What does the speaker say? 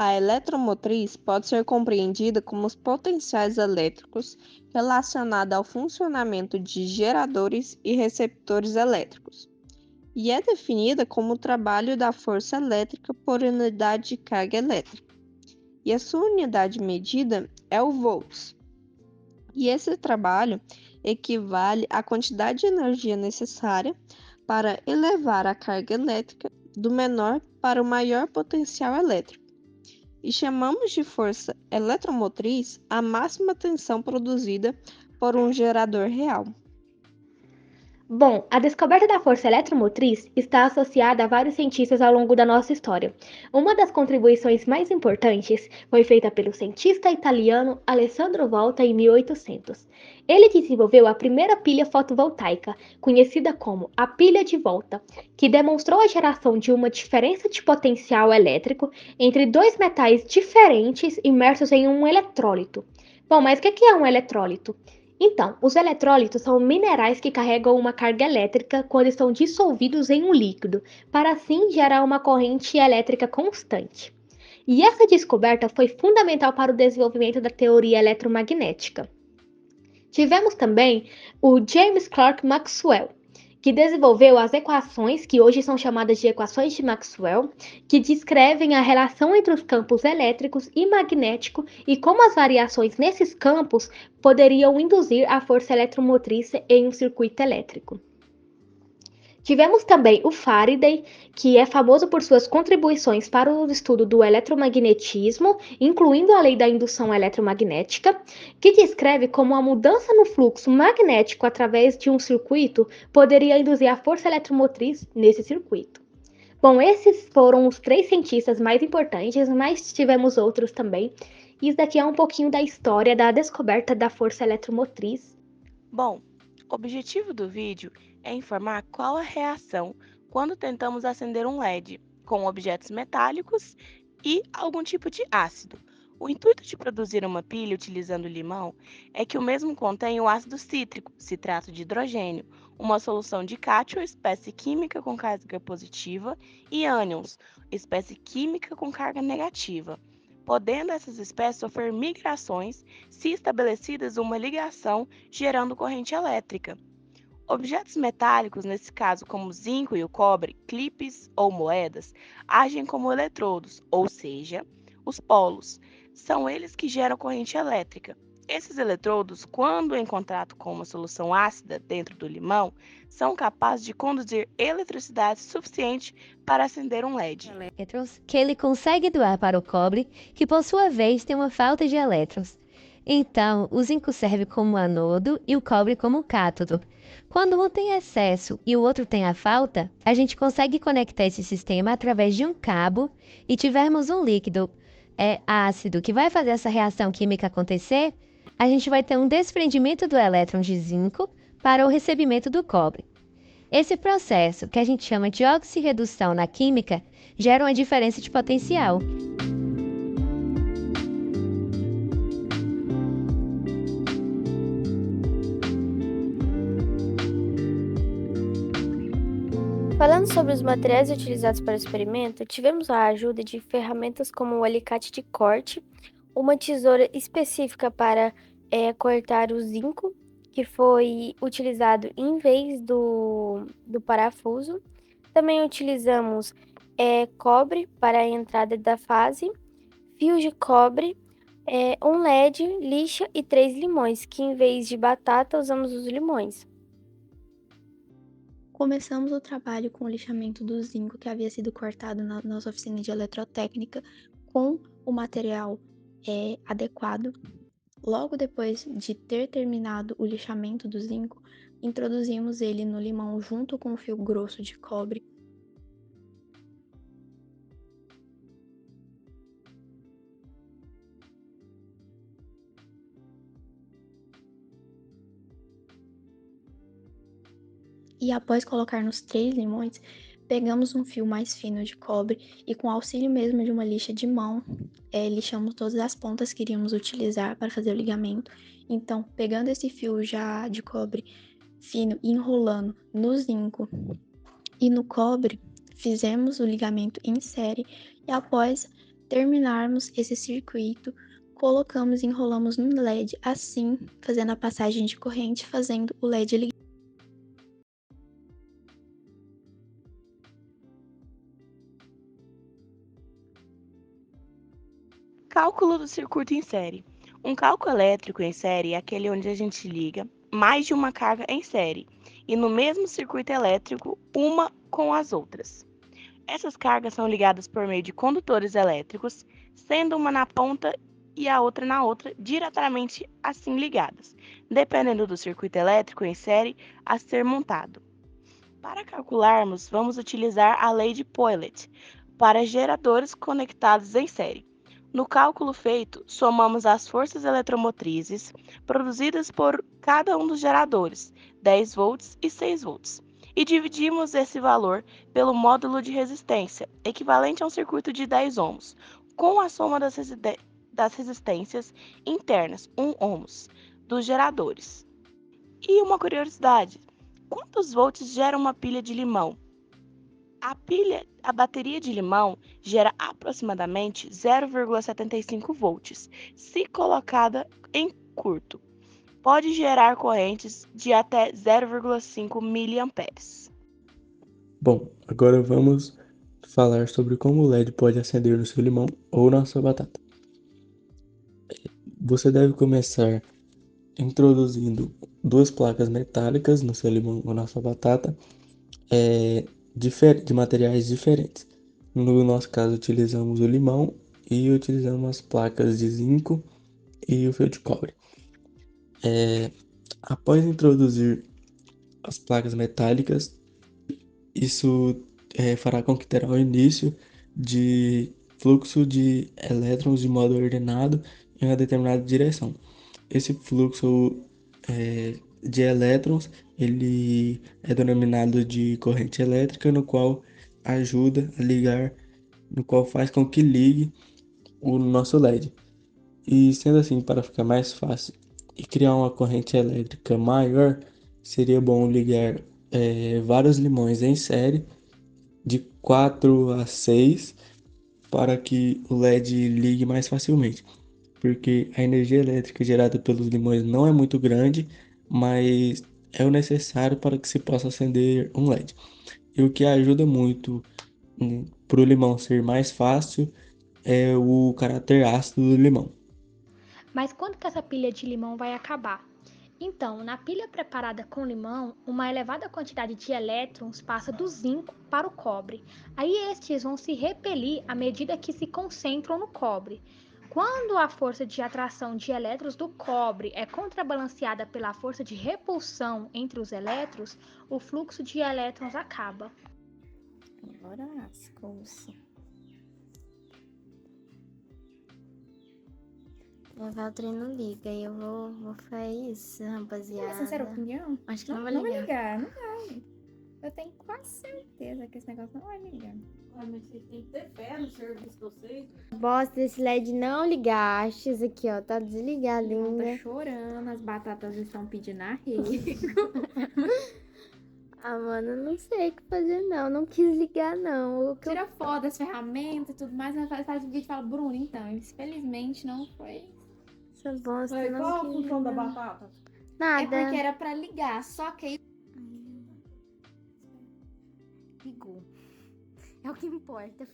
A eletromotriz pode ser compreendida como os potenciais elétricos relacionados ao funcionamento de geradores e receptores elétricos, e é definida como o trabalho da força elétrica por unidade de carga elétrica, e a sua unidade medida é o volts. E esse trabalho equivale à quantidade de energia necessária para elevar a carga elétrica do menor para o maior potencial elétrico. E chamamos de força eletromotriz a máxima tensão produzida por um gerador real. Bom, a descoberta da força eletromotriz está associada a vários cientistas ao longo da nossa história. Uma das contribuições mais importantes foi feita pelo cientista italiano Alessandro Volta em 1800. Ele desenvolveu a primeira pilha fotovoltaica, conhecida como a pilha de Volta, que demonstrou a geração de uma diferença de potencial elétrico entre dois metais diferentes imersos em um eletrólito. Bom, mas o que é um eletrólito? Então, os eletrólitos são minerais que carregam uma carga elétrica quando estão dissolvidos em um líquido, para assim gerar uma corrente elétrica constante. E essa descoberta foi fundamental para o desenvolvimento da teoria eletromagnética. Tivemos também o James Clerk Maxwell, que desenvolveu as equações que hoje são chamadas de equações de Maxwell, que descrevem a relação entre os campos elétricos e magnético e como as variações nesses campos poderiam induzir a força eletromotriz em um circuito elétrico. Tivemos também o Faraday, que é famoso por suas contribuições para o estudo do eletromagnetismo, incluindo a lei da indução eletromagnética, que descreve como a mudança no fluxo magnético através de um circuito poderia induzir a força eletromotriz nesse circuito. Bom, esses foram os três cientistas mais importantes, mas tivemos outros também. Isso daqui é um pouquinho da história da descoberta da força eletromotriz. Bom, o objetivo do vídeo é informar qual a reação quando tentamos acender um LED com objetos metálicos e algum tipo de ácido. O intuito de produzir uma pilha utilizando limão é que o mesmo contém o ácido cítrico, citrato de hidrogênio, uma solução de cátion, espécie química com carga positiva, e ânions, espécie química com carga negativa, podendo essas espécies sofrer migrações se estabelecidas uma ligação gerando corrente elétrica. Objetos metálicos, nesse caso como o zinco e o cobre, clipes ou moedas, agem como eletrodos, ou seja, os polos. São eles que geram corrente elétrica. Esses eletrodos, quando em contato com uma solução ácida dentro do limão, são capazes de conduzir eletricidade suficiente para acender um LED. Elétrons que ele consegue doar para o cobre, que por sua vez tem uma falta de elétrons. Então, o zinco serve como anodo e o cobre como cátodo. Quando um tem excesso e o outro tem a falta, a gente consegue conectar esse sistema através de um cabo e tivermos um líquido ácido que vai fazer essa reação química acontecer, a gente vai ter um desprendimento do elétron de zinco para o recebimento do cobre. Esse processo, que a gente chama de oxirredução na química, gera uma diferença de potencial. Falando sobre os materiais utilizados para o experimento, tivemos a ajuda de ferramentas como o alicate de corte, uma tesoura específica para cortar o zinco, que foi utilizado em vez do parafuso. Também utilizamos cobre para a entrada da fase, fios de cobre, um LED, lixa e 3 limões, que em vez de batata usamos os limões. Começamos o trabalho com o lixamento do zinco que havia sido cortado na nossa oficina de eletrotécnica com o material adequado. Logo depois de ter terminado o lixamento do zinco, introduzimos ele no limão junto com o fio grosso de cobre. E após colocar nos 3 limões, pegamos um fio mais fino de cobre e, com auxílio mesmo de uma lixa de mão, lixamos todas as pontas que iríamos utilizar para fazer o ligamento. Então, pegando esse fio já de cobre fino e enrolando no zinco e no cobre, fizemos o ligamento em série e após terminarmos esse circuito, colocamos e enrolamos no LED, assim fazendo a passagem de corrente, fazendo o LED ligar. Cálculo do circuito em série. Um cálculo elétrico em série é aquele onde a gente liga mais de uma carga em série e no mesmo circuito elétrico, uma com as outras. Essas cargas são ligadas por meio de condutores elétricos, sendo uma na ponta e a outra na outra, diretamente assim ligadas, dependendo do circuito elétrico em série a ser montado. Para calcularmos, vamos utilizar a lei de Poilet para geradores conectados em série. No cálculo feito, somamos as forças eletromotrizes produzidas por cada um dos geradores, 10 volts e 6 volts, e dividimos esse valor pelo módulo de resistência, equivalente a um circuito de 10 ohms, com a soma das resistências internas, 1 ohms, dos geradores. E uma curiosidade: quantos volts gera uma pilha de limão? A bateria de limão gera aproximadamente 0,75 volts, se colocada em curto. Pode gerar correntes de até 0,5 miliamperes. Bom, agora vamos falar sobre como o LED pode acender no seu limão ou na sua batata. Você deve começar introduzindo duas placas metálicas no seu limão ou na sua batata, de materiais diferentes. No nosso caso, utilizamos o limão e utilizamos as placas de zinco e o fio de cobre. Após introduzir as placas metálicas, isso fará com que terá o início de fluxo de elétrons de modo ordenado em uma determinada direção. Esse fluxo de elétrons, ele é denominado de corrente elétrica, no qual ajuda a ligar, no qual faz com que ligue o nosso LED. E sendo assim, para ficar mais fácil e criar uma corrente elétrica maior, seria bom ligar vários limões em série de 4 a 6 para que o LED ligue mais facilmente, porque a energia elétrica gerada pelos limões não é muito grande, mas é o necessário para que se possa acender um LED. E o que ajuda muito para o limão ser mais fácil é o caráter ácido do limão. Mas quando que essa pilha de limão vai acabar? Então, na pilha preparada com limão, uma elevada quantidade de elétrons passa do zinco para o cobre. Aí estes vão se repelir à medida que se concentram no cobre. Quando a força de atração de elétrons do cobre é contrabalanceada pela força de repulsão entre os elétrons, o fluxo de elétrons acaba. Agora lascou-se. Levar o trem não liga e eu vou fazer isso, rapaziada. Sincera opinião? Acho que não vai Não vai ligar. ligar, não vai. Eu tenho quase certeza que esse negócio não vai ligar. Mas vocês têm que ter fé no serviço de vocês. Bosta desse LED não ligar. Isso aqui, ó, tá desligado Não, tá ainda. chorando, as batatas estão pedindo arrego. Ah, mano, eu não sei o que fazer, não. Não quis ligar, não. O que eu... Tira foto das ferramentas e tudo mais, mas faz o vídeo e fala, Bruno, então, infelizmente não foi. Essa bosta Mas não qual a quis função da ligar. batata? Nada. É porque era pra ligar, só que aí ligou. É o que importa.